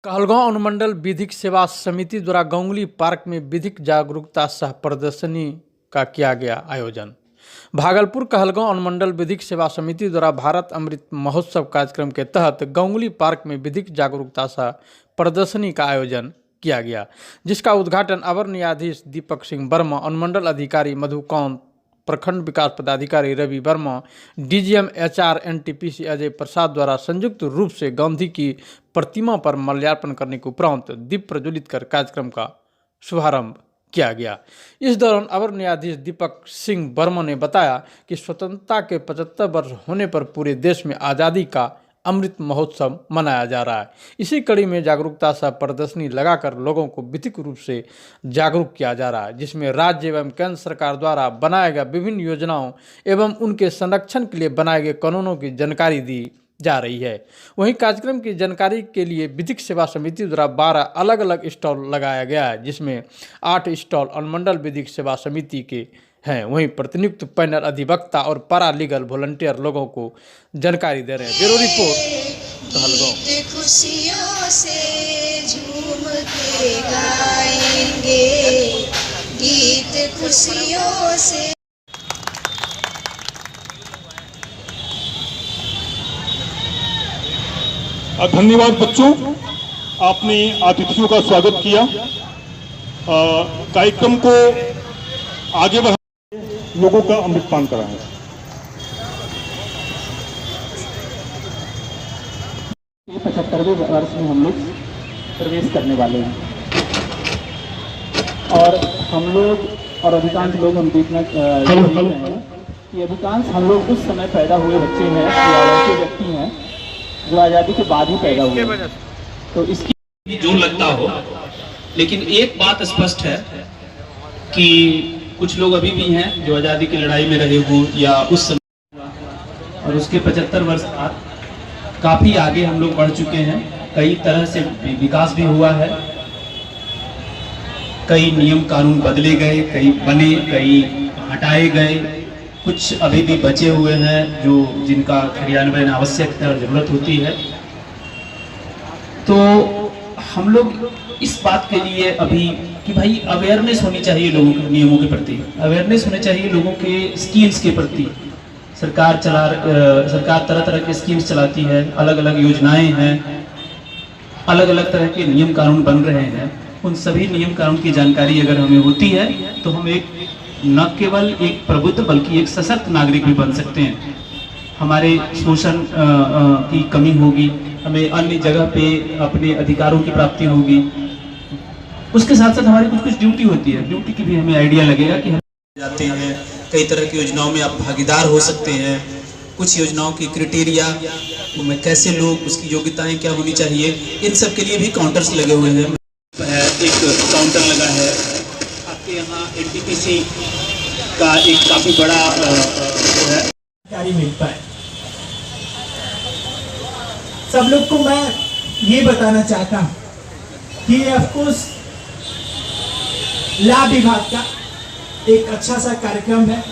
कहलगांव अनुमंडल विधिक सेवा समिति द्वारा गांगुली पार्क में विधिक जागरूकता सह प्रदर्शनी का किया गया आयोजन। भागलपुर कहलगांव अनुमंडल विधिक सेवा समिति द्वारा भारत अमृत महोत्सव कार्यक्रम के तहत गांगुली पार्क में विधिक जागरूकता सह प्रदर्शनी का आयोजन किया गया, जिसका उद्घाटन अवर न्यायाधीश दीपक सिंह वर्मा, अनुमंडल अधिकारी मधुकांत, प्रखंड विकास पदाधिकारी Ravi Verma, DGM HR NTPC Ajay Prasad द्वारा संयुक्त रूप से गांधी की प्रतिमा पर माल्यार्पण करने के उपरांत दीप प्रज्वलित कर कार्यक्रम का शुभारंभ किया गया। इस दौरान अवर न्यायाधीश दीपक सिंह वर्मा ने बताया कि स्वतंत्रता के 75 वर्ष होने पर पूरे देश में आज़ादी का अमृत महोत्सव मनाया जा रहा है। इसी कड़ी में जागरूकता सह प्रदर्शनी लगाकर लोगों को विधिक रूप से जागरूक किया जा रहा है, जिसमें राज्य एवं केंद्र सरकार द्वारा बनाए गए विभिन्न योजनाओं एवं उनके संरक्षण के लिए बनाए गए कानूनों की जानकारी दी जा रही है। वहीं कार्यक्रम की जानकारी के लिए विधिक सेवा समिति द्वारा 12 अलग अलग स्टॉल लगाया गया है, जिसमें 8 स्टॉल अनुमंडल विधिक सेवा समिति के हैं। वहीं प्रतिनियुक्त पैनल अधिवक्ता और पारा लीगल वॉलंटियर लोगों को जानकारी दे रहे हैं। Bureau report Kahalgaon. खुशियों से झूम के गाएंगे गीत खुशियों से। धन्यवाद बच्चों, आपने अतिथियों का स्वागत किया। कार्यक्रम को आगे बढ़ा लोगों का अमृतपान कराएं। ये 75वें वर्ष में हम लोग प्रवेश करने वाले हैं और हम लोग और अधिकांश लोग हम देखना रहे हैं कि अधिकांश हम लोग उस समय पैदा हुए बच्चे हैं या ऐसे व्यक्ति हैं जो आज़ादी के बाद ही पैदा हुए। तो इसकी जोर लगता हो, लेकिन एक बात स्पष्ट है कि कुछ लोग अभी भी हैं जो आज़ादी की लड़ाई में रहे हों या उस समय, और उसके 75 वर्ष बाद काफ़ी आगे हम लोग बढ़ चुके हैं। कई तरह से विकास भी हुआ है, कई नियम कानून बदले गए, कई बने, कई हटाए गए, कुछ अभी भी बचे हुए हैं जो जिनका क्रियान्वयन आवश्यक है और ज़रूरत होती है। तो हम लोग इस बात के लिए अभी कि भाई अवेयरनेस होनी चाहिए लोगों के नियमों के प्रति, अवेयरनेस होने चाहिए लोगों के स्कीम्स के प्रति। सरकार तरह तरह के स्कीम्स चलाती है, अलग अलग योजनाएं हैं, अलग अलग तरह के नियम कानून बन रहे हैं। उन सभी नियम कानून की जानकारी अगर हमें होती है तो हम एक न केवल एक प्रबुद्ध बल्कि एक सशक्त नागरिक भी बन सकते हैं। हमारे शोषण की कमी होगी, हमें अन्य जगह पे अपने अधिकारों की प्राप्ति होगी। उसके साथ साथ हमारी कुछ ड्यूटी होती है, ड्यूटी की भी हमें आइडिया लगेगा कि हम जाते हैं। कई तरह की योजनाओं में आप भागीदार हो सकते हैं। कुछ योजनाओं की क्राइटेरिया में कैसे लोग, उसकी योग्यताएं क्या होनी चाहिए, इन सब के लिए भी काउंटर्स लगे हुए हैं। एक काउंटर लगा है आपके यहाँ एनटीपीसी का, एक काफी बड़ा है जानकारी मिलता है। सब लोग को मैं ये बताना चाहता हूँ कि ऑफकोर्स लाभ विभाग का एक अच्छा सा कार्यक्रम है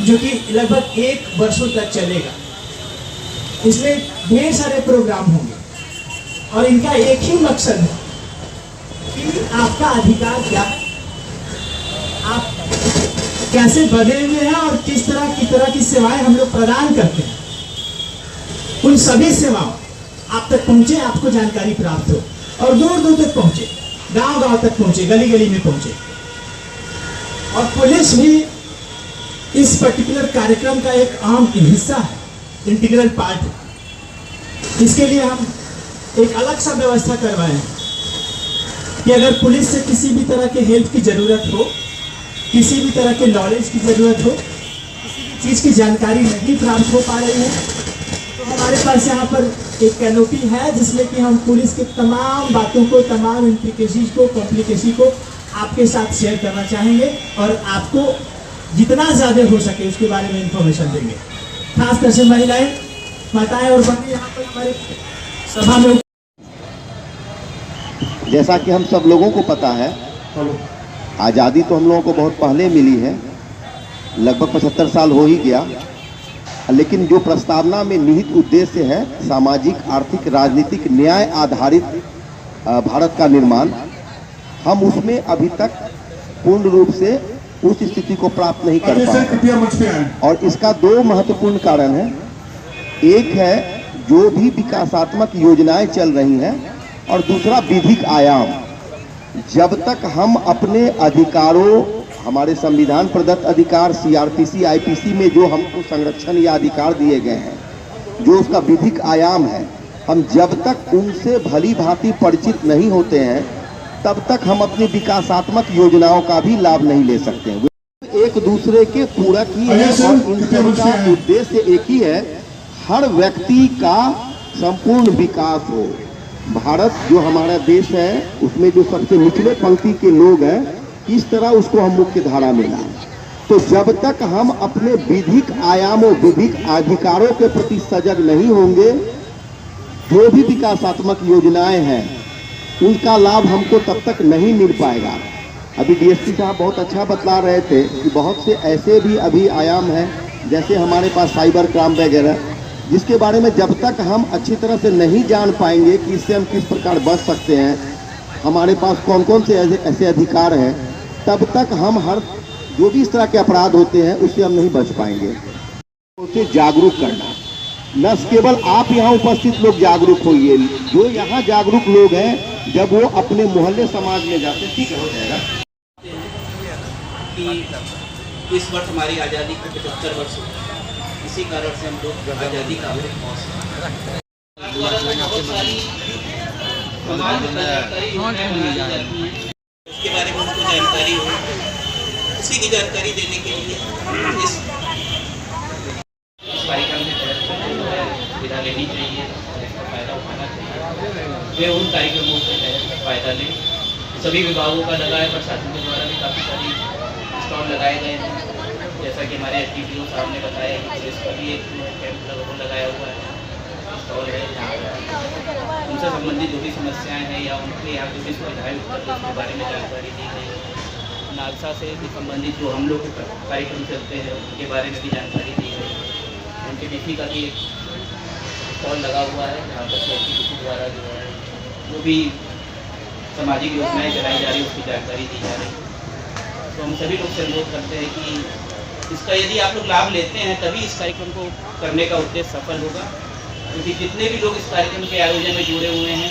जो कि लगभग 1 वर्षों तक चलेगा। इसमें ढेर सारे प्रोग्राम होंगे और इनका एक ही मकसद है कि आपका अधिकार क्या है, आप कैसे बने हुए हैं और किस तरह की सेवाएं हम लोग प्रदान करते हैं। उन सभी सेवाओं आप तक पहुंचे, आपको जानकारी प्राप्त हो और दूर दूर तक पहुंचे, गांव गांव तक पहुंचे, गली गली में पहुंचे। और पुलिस भी इस पर्टिकुलर कार्यक्रम का एक अहम हिस्सा है, इंटीग्रल पार्ट है। इसके लिए हम एक अलग सा व्यवस्था करवाए हैं कि अगर पुलिस से किसी भी तरह के हेल्प की जरूरत हो, किसी भी तरह के नॉलेज की जरूरत हो, किसी भी चीज़ की जानकारी नहीं प्राप्त हो पा रही है, तो हमारे पास यहाँ पर एक कैनोपी है जिसमें कि हम पुलिस के तमाम बातों को, तमाम इम्प्लीकेशन को, कॉम्प्लिकेशन को आपके साथ शेयर करना चाहेंगे और आपको जितना ज़्यादा हो सके उसके बारे में इंफॉर्मेशन देंगे। खासकर से महिलाएं, माताएं और बहनें यहाँ पर हमारे सभा में। जैसा कि हम सब लोगों को पता है, आज़ादी तो हम लोगों को बहुत पहले मिली है, लगभग 75 साल हो ही गया। लेकिन जो प्रस्तावना में निहित उद्देश्य है सामाजिक, आर्थिक, राजनीतिक न्याय आधारित भारत का निर्माण, हम उसमें अभी तक पूर्ण रूप से उस स्थिति को प्राप्त नहीं कर पाए। और इसका दो महत्वपूर्ण कारण है। एक है जो भी विकासात्मक योजनाएं चल रही हैं, और दूसरा विधिक आयाम। जब तक हम अपने अधिकारों, हमारे संविधान प्रदत्त अधिकार सीआरपीसी आईपीसी में जो हमको संरक्षण या अधिकार दिए गए हैं, जो उसका विधिक आयाम है, हम जब तक उनसे भली भांति परिचित नहीं होते हैं तब तक हम अपनी विकासात्मक योजनाओं का भी लाभ नहीं ले सकते हैं। वे एक दूसरे के पूरक ही है और इन सबका उद्देश्य एक ही है, हर व्यक्ति का संपूर्ण विकास हो। भारत जो हमारा देश है उसमें जो सबसे निचले पंक्ति के लोग हैं, किस तरह उसको हम मुख्य धारा में लाएं। तो जब तक हम अपने विधिक आयामों, विधिक अधिकारों के प्रति सजग नहीं होंगे, जो भी विकासात्मक योजनाएं हैं उनका लाभ हमको तब तक नहीं मिल पाएगा। अभी डीएसपी साहब बहुत अच्छा बतला रहे थे कि बहुत से ऐसे भी अभी आयाम हैं, जैसे हमारे पास साइबर क्राइम वगैरह, जिसके बारे में जब तक हम अच्छी तरह से नहीं जान पाएंगे कि इससे हम किस प्रकार बच सकते हैं, हमारे पास कौन कौन से ऐसे अधिकार हैं, तब तक हम हर जो भी इस तरह के अपराध होते हैं उससे हम नहीं बच पाएंगे। उसे जागरूक करना, न केवल आप यहाँ उपस्थित लोग जागरूक होइए, जो यहाँ जागरूक लोग हैं जब वो अपने मोहल्ले समाज में जाते, ठीक हो जाएगा। कि इस वर्ष हमारी आज़ादी के 75 वर्ष हो, इसी कारण से हम लोग आज़ादी का अमृत महोत्सव बहुत सारी समाज में जानकारी उसके बारे में उनको जानकारी हो, उसी की जानकारी देने के लिए इस कार्यक्रम में सुविधा लेनी चाहिए और इसका फायदा उठाना चाहिए। वे उन कार्यक्रमों के तहत फायदा लें। सभी विभागों का लगा है, प्रशासन के द्वारा भी काफ़ी सारी स्टॉल लगाए गए हैं। जैसा कि हमारे एसडीपीओ साहब ने बताया कि पुलिस का भी एक कैंप लगाया हुआ है, स्टॉल है जहाँ उनसे संबंधित जो भी समस्याएं हैं या उनके यहाँ जो भी सुविधाएं उपलब्ध उसके बारे में जानकारी दी गई है। नालसा से भी संबंधित जो हम लोग के कार्यक्रम चलते हैं उनके बारे में भी जानकारी दी गई है। एनटीपीसी का भी एक स्टॉल लगा हुआ है जहाँ पर एनटीपीसी द्वारा जो है जो भी सामाजिक योजनाएं चलाई जा रही है उसकी जानकारी दी जा रही है। तो हम सभी लोग से अनुरोध करते हैं कि इसका यदि आप लोग लाभ लेते हैं तभी इस कार्यक्रम को करने का उद्देश्य सफल होगा। क्योंकि जितने भी लोग इस कार्यक्रम के आयोजन में जुड़े हुए हैं,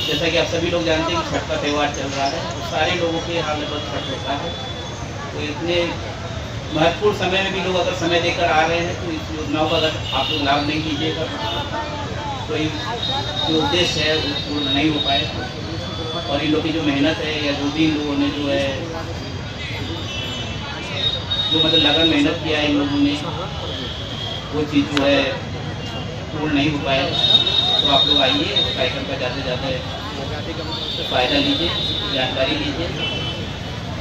जैसा कि आप सभी लोग जानते हैं कि छठ का त्यौहार चल रहा है, तो सारे लोगों के यहाँ लगभग छठ होता है। तो इतने महत्वपूर्ण समय में भी लोग अगर समय देकर आ रहे हैं तो इस योजनाओं का अगर आप लोग लाभ नहीं लीजिएगा तो जो उद्देश्य है वो पूर्ण नहीं हो पाएगा। और इन लोगों की जो मेहनत है या जो भी इन लोगों ने जो है जो मतलब लगन मेहनत किया है इन लोगों ने, वो चीज़ जो है पूर्ण नहीं हो पाएगा। तो आप लोग आइए इस कार्यक्रम का ज़्यादा से ज़्यादा फ़ायदा लीजिए, जानकारी लीजिए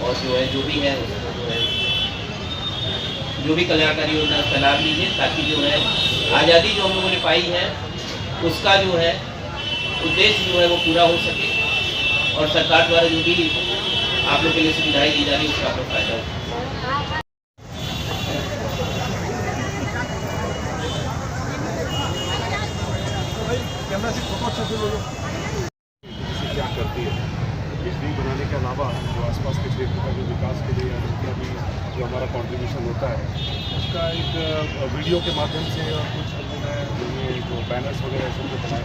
और जो है जो भी है उसको जो है जो भी कल्याणकारी योजना उसका लाभ लीजिए, ताकि जो है आज़ादी जो हम लोगों ने पाई है उसका जो है उद्देश्य जो है वो पूरा हो सके और सरकार द्वारा जो भी आप लोग के लिए सुविधाएं दी जा रही है उसका आपको फायदा हो। क्या करती है बिजली बनाने के अलावा जो आसपास के क्षेत्र का जो विकास के लिए उसका भी जो हमारा कंट्रीब्यूशन होता है उसका एक वीडियो के माध्यम से और कुछ लोगों ने जो बैनर्स वगैरह सब जो बनाए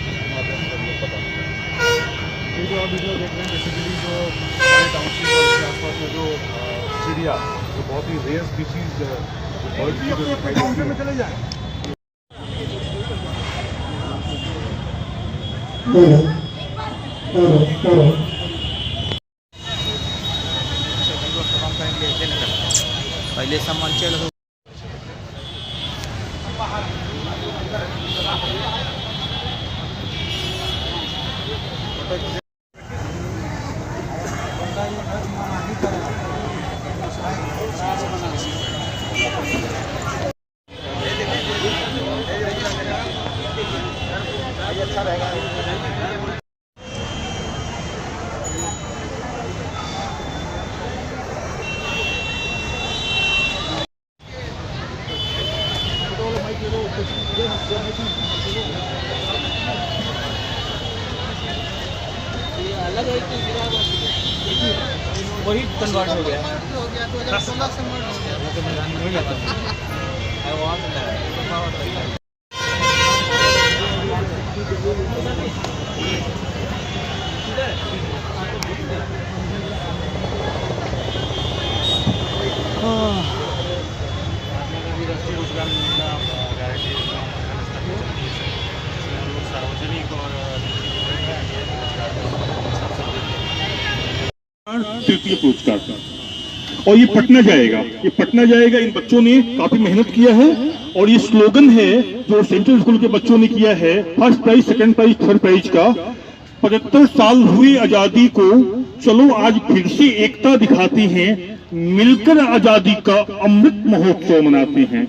उसके माध्यम से हम लोग पता लगता है। ये जो आप वीडियो देख रहे हैं बेसिकली जो हमारे टाउनशिप और उसके आसपास में जो चिड़िया जो बहुत ही रेयर स्पीशीज बर्ड की जो दिखाई में चले जाए पहले सामान चल अच्छा रहेगा। वही कन्वर्ट हो गया। तृतीय पुरस्कार और ये पटना जाएगा, इन बच्चों ने काफी मेहनत किया है और ये स्लोगन है जो सेंट्रल स्कूल के बच्चों ने किया है, first prize, second prize, third prize का। 75 साल हुई आजादी को, चलो आज फिर से एकता दिखाते हैं, मिलकर आजादी का अमृत महोत्सव मनाते हैं।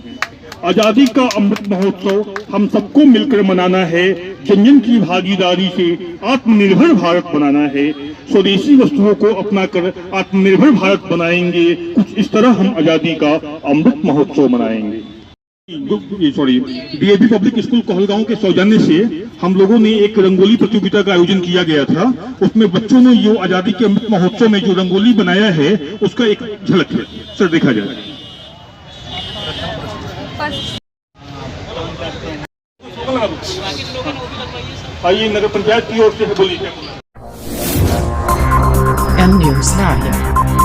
आजादी का अमृत महोत्सव हम सबको मिलकर मनाना है, जन जन की भागीदारी से आत्मनिर्भर भारत बनाना है, स्वदेशी वस्तुओं को अपनाकर आत्मनिर्भर भारत बनाएंगे। कुछ इस तरह हम आजादी का अमृत महोत्सव मनाएंगे। डीएवी पब्लिक स्कूल कहलगांव के सौजन्य से हम लोगों ने एक रंगोली प्रतियोगिता का आयोजन किया गया था। उसमें बच्चों ने जो आजादी के अमृत महोत्सव में जो रंगोली बनाया है उसका एक झलक है। सर देखा जाए। आइए नगर पंचायत की ओर से बोलिए। M News Live।